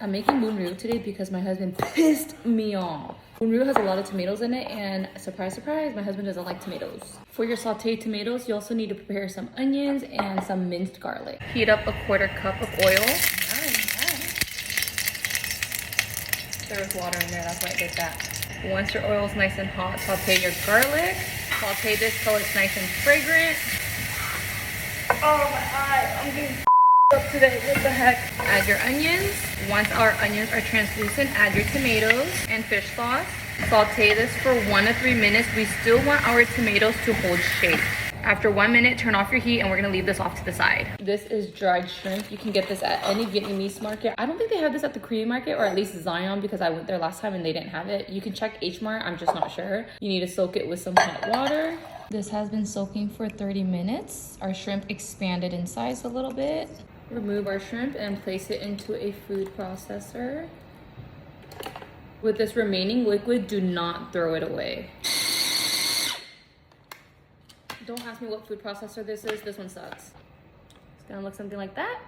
I'm making bunryu today because my husband pissed me off. Bunryu has a lot of tomatoes in it, and surprise, surprise, my husband doesn't like tomatoes. For your sauteed tomatoes, you also need to prepare some onions and some minced garlic. Heat up a 1/4 cup of oil. There was water in there, that's why I did that. Once your oil is nice and hot, saute your garlic. Saute this till it's nice and fragrant. Oh my eye, I'm getting up today, what the heck? Add your onions. Once our onions are translucent, add your tomatoes and fish sauce. Saute this for 1 to 3 minutes. We still want our tomatoes to hold shape. After 1 minute, turn off your heat and we're gonna leave this off to the side. This is dried shrimp. You can get this at any Vietnamese market. I don't think they have this at the Korean market, or at least Zion, because I went there last time and they didn't have it. You can check H Mart, I'm just not sure. You need to soak it with some hot water. This has been soaking for 30 minutes. Our shrimp expanded in size a little bit. Remove our shrimp and place it into a food processor. With this remaining liquid, do not throw it away. Don't ask me what food processor this is. This one sucks. It's gonna look something like that.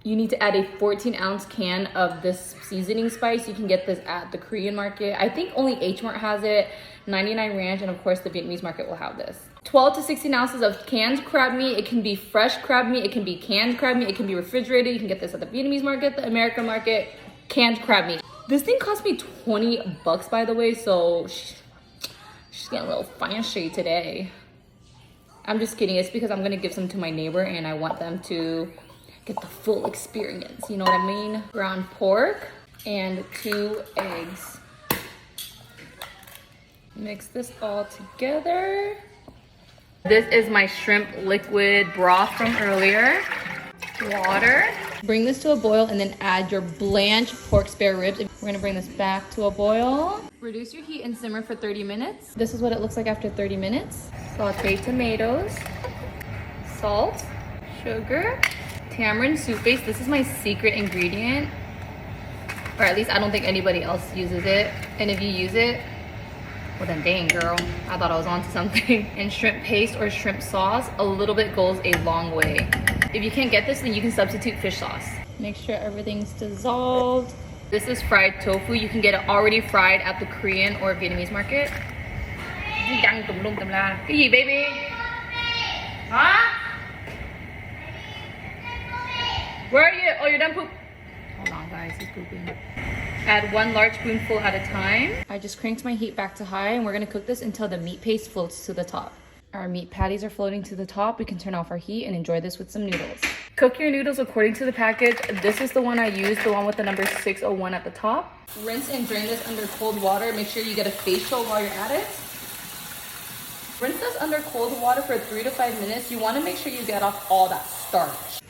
You need to add a 14-ounce can of this seasoning spice. You can get this at the Korean market. I think only H Mart has it. 99 ranch, and of course the Vietnamese market will have this. 12 to 16 ounces of canned crab meat. It can be fresh crab meat, it can be canned crab meat, it can be refrigerated. You can get this at the Vietnamese market, the American market. Canned crab meat. This thing cost me 20 bucks, by the way, so she's getting a little fancy today. I'm just kidding. It's because I'm gonna give some to my neighbor and I want them to get the full experience, you know what I mean? Ground pork and 2 eggs. Mix this all together. This is my shrimp liquid broth from earlier. Water. Bring this to a boil and then add your blanched pork spare ribs. We're gonna bring this back to a boil. Reduce your heat and simmer for 30 minutes. This is what it looks like after 30 minutes. Saute tomatoes, salt, sugar, tamarind soup base. This is my secret ingredient, or at least I don't think anybody else uses it. And if you use it, well then dang girl, I thought I was onto something. And shrimp paste or shrimp sauce, a little bit goes a long way. If you can't get this, then you can substitute fish sauce. Make sure everything's dissolved. This is fried tofu. You can get it already fried at the Korean or Vietnamese market. Cái gì baby? Huh? Where are you? Oh, you're done poop. Hold on guys, he's pooping. Add 1 large spoonful at a time. I just cranked my heat back to high and we're gonna cook this until the meat paste floats to the top. Our meat patties are floating to the top. We can turn off our heat and enjoy this with some noodles. Cook your noodles according to the package. This is the one I used, the one with the number 601 at the top. Rinse and drain this under cold water. Make sure you get a facial while you're at it. Rinse this under cold water for 3 to 5 minutes. You wanna make sure you get off all that starch.